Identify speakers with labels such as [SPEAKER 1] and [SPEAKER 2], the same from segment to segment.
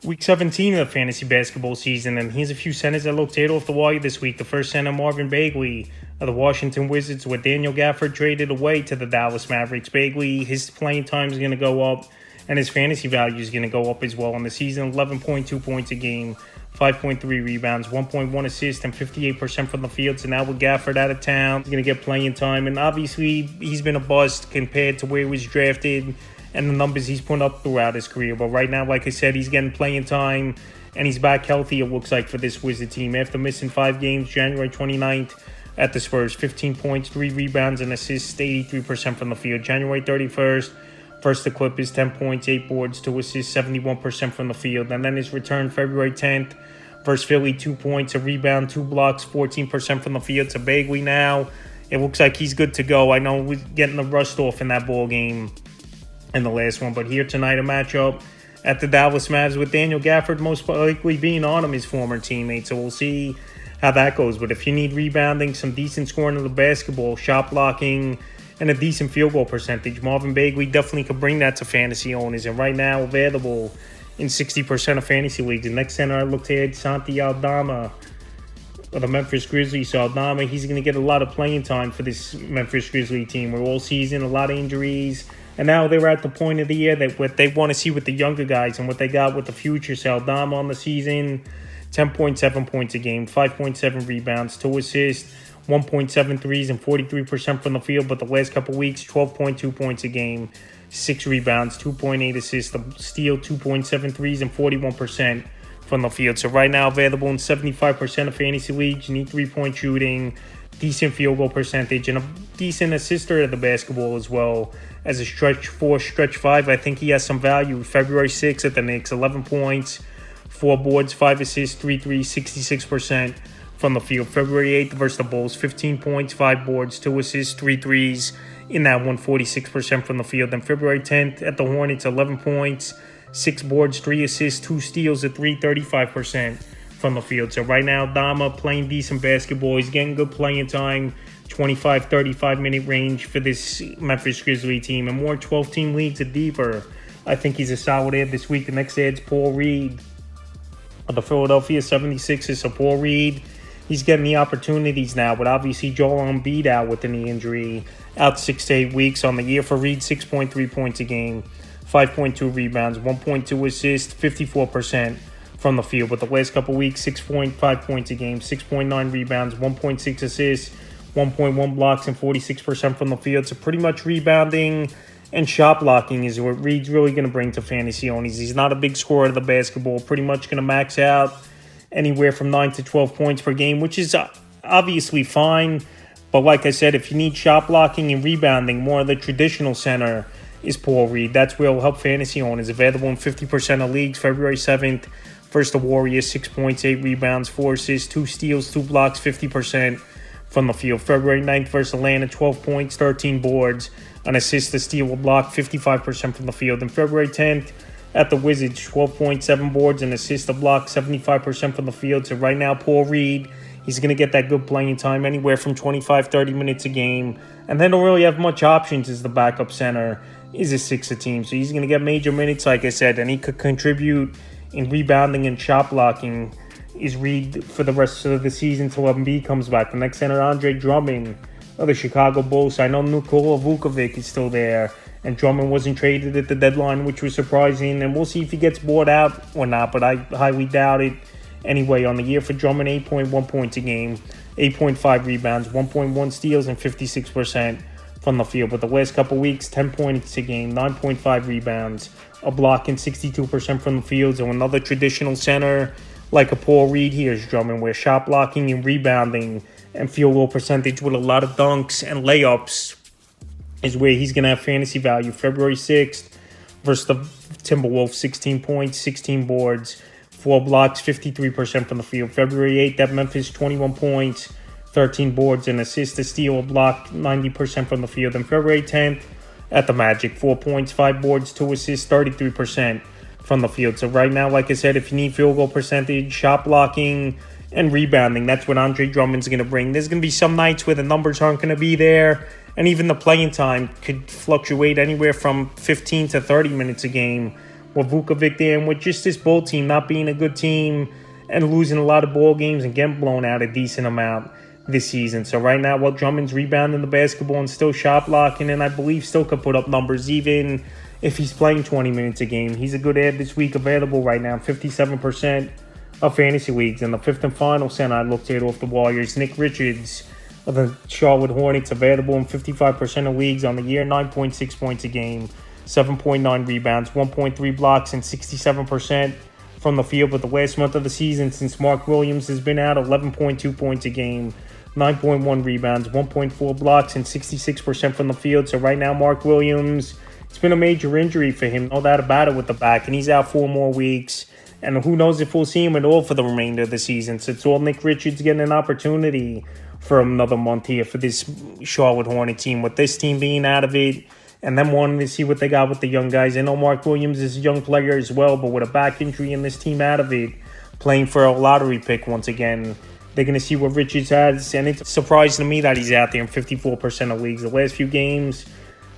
[SPEAKER 1] Week 17 of the fantasy basketball season, and here's a few centers that looked off the wire this week. The first center, Marvin Bagley of the Washington Wizards, with Daniel Gafford traded away to the Dallas Mavericks. Bagley, his playing time is going to go up, and his fantasy value is going to go up as well. On the season, 11.2 points a game, 5.3 rebounds, 1.1 assists, and 58% from the field. So now with Gafford out of town, he's going to get playing time, and obviously he's been a bust compared to where he was drafted and the numbers he's put up throughout his career. But right now, like I said, he's getting playing time, and he's back healthy, it looks like, for this Wizard team. After missing 5 games, January 29th at the Spurs, 15 points, 3 rebounds, and assists, 83% from the field. January 31st, versus the Clippers, 10 points, 8 boards, 2 assists, 71% from the field. And then his return February 10th versus Philly, 2 points, a rebound, 2 blocks, 14% from the field. So Bagley now, it looks like he's good to go. I know we're getting the rust off in that ball game in the last one, but here tonight, a matchup at the Dallas Mavs with Daniel Gafford most likely being on him, his former teammate. So we'll see how that goes. But if you need rebounding, some decent scoring of the basketball, shot blocking, and a decent field goal percentage, Marvin Bagley definitely could bring that to fantasy owners. And right now, available in 60% of fantasy leagues. The next center I looked at, Santi Aldama of the Memphis Grizzlies. So Aldama, he's going to get a lot of playing time for this Memphis Grizzly team. We're all season, a lot of injuries. And now they're at the point of the year that what they want to see with the younger guys and what they got with the future. So Aldama on the season, 10.7 points a game, 5.7 rebounds, 2 assists, 1.7 threes, and 43% from the field. But the last couple weeks, 12.2 points a game, 6 rebounds, 2.8 assists, a steal, 2.7 threes, and 41% from the field. So right now available in 75% of fantasy leagues. You need 3-point shooting, decent field goal percentage, and a decent assister of the basketball as well. As a stretch 4, stretch 5, I think he has some value. February 6th at the Knicks, 11 points, 4 boards, 5 assists, 3 threes, 66% from the field. February 8th versus the Bulls, 15 points, 5 boards, 2 assists, 3 threes in that one, 46% from the field. Then February 10th at the Hornets, 11 points, 6 boards, 3 assists, 2 steals, a 3, 35% from the field. So right now, Dama playing decent basketball. He's getting good playing time, 25, 35-minute range for this Memphis Grizzly team. And more 12-team leagues or deeper, I think he's a solid ad this week. The next ad's Paul Reed of the Philadelphia 76ers. So Paul Reed, he's getting the opportunities now, but obviously Joel Embiid out with a knee injury, out 6 to 8 weeks on the year for Reed, 6.3 points a game, 5.2 rebounds, 1.2 assists, 54% from the field. But the last couple weeks, 6.5 points a game, 6.9 rebounds, 1.6 assists, 1.1 blocks, and 46% from the field. So pretty much rebounding and shot blocking is what Reed's really going to bring to fantasy owners. He's not a big scorer of the basketball, pretty much going to max out anywhere from 9 to 12 points per game, which is obviously fine. But like I said, if you need shot blocking and rebounding, more of the traditional center is Paul Reed. That's where he'll help fantasy owners. Available in 50% of leagues. February 7th versus the Warriors, 6 points, 8 rebounds, 4 assists, 2 steals, 2 blocks, 50% from the field. February 9th versus Atlanta, 12 points, 13 boards, an assist, a steal, a block, 55% from the field. And February 10th at the Wizards, 12.7 boards, an assist, a block, 75% from the field. So right now, Paul Reed, he's going to get that good playing time, anywhere from 25, 30 minutes a game. And they don't really have much options as the backup center is a sixer team. So he's going to get major minutes, like I said, and he could contribute in rebounding and shot blocking is Reed for the rest of the season until Embiid comes back. The next center, Andre Drummond of the Chicago Bulls. I know Nikola Vukovic is still there, and Drummond wasn't traded at the deadline, which was surprising. And we'll see if he gets bought out or not, but I highly doubt it. Anyway, on the year for Drummond, 8.1 points a game, 8.5 rebounds, 1.1 steals, and 56% from the field. But the last couple weeks, 10 points a game, 9.5 rebounds, a block, and 62% from the field. So another traditional center like a Paul Reed here is Drummond, where shot blocking and rebounding and field goal percentage with a lot of dunks and layups is where he's going to have fantasy value. February 6th versus the Timberwolves, 16 points, 16 boards, 4 blocks, 53% from the field. February 8th at Memphis, 21 points, 13 boards, an assist, a steal, a block, 90% from the field. And February 10th at the Magic, 4 points, 5 boards, 2 assists, 33% from the field. So right now, like I said, if you need field goal percentage, shot blocking, and rebounding, that's what Andre Drummond's going to bring. There's going to be some nights where the numbers aren't going to be there, and even the playing time could fluctuate anywhere from 15 to 30 minutes a game with Vukovic there, and with just this Bull team not being a good team and losing a lot of ball games and getting blown out a decent amount this season. So right now, while Drummond's rebounding the basketball and still shot blocking, and I believe still could put up numbers even if he's playing 20 minutes a game. He's a good ad this week, available right now, 57% of fantasy leagues. And the fifth and final center I looked at off the Warriors, Nick Richards of the Charlotte Hornets, available in 55% of leagues on the year, 9.6 points a game, 7.9 rebounds, 1.3 blocks, and 67% from the field. But the last month of the season, since Mark Williams has been out, 11.2 points a game, 9.1 rebounds, 1.4 blocks, and 66% from the field. So right now, Mark Williams, it's been a major injury for him, no doubt about it, with the back, and he's out 4 more weeks. And who knows if we'll see him at all for the remainder of the season. So it's all Nick Richards getting an opportunity for another month here for this Charlotte Hornet team, with this team being out of it and them wanting to see what they got with the young guys. I know Mark Williams is a young player as well, but with a back injury and this team out of it, playing for a lottery pick once again, they're going to see what Richards has. And it's surprising to me that he's out there in 54% of leagues. The last few games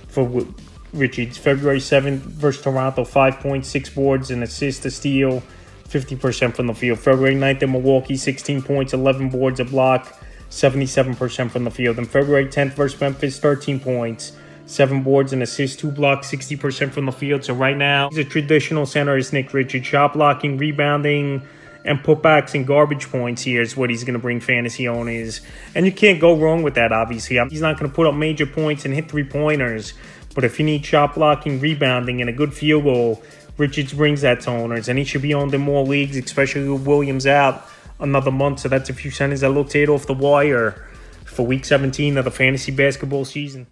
[SPEAKER 1] for Richards, February 7th versus Toronto, 5.6 boards and assists, a steal, 50% from the field. February 9th in Milwaukee, 16 points, 11 boards, a block, 77% from the field. And February 10th versus Memphis, 13 points, 7 boards and assists, 2 blocks, 60% from the field. So right now, he's a traditional center is Nick Richards. Shot blocking, rebounding, and putbacks and garbage points here is what he's going to bring fantasy owners. And you can't go wrong with that, obviously. He's not going to put up major points and hit three-pointers. But if you need shot blocking, rebounding, and a good field goal, Richards brings that to owners. And he should be owned in more leagues, especially with Williams out another month. So that's a few centers I looked at off the wire for Week 17 of the fantasy basketball season.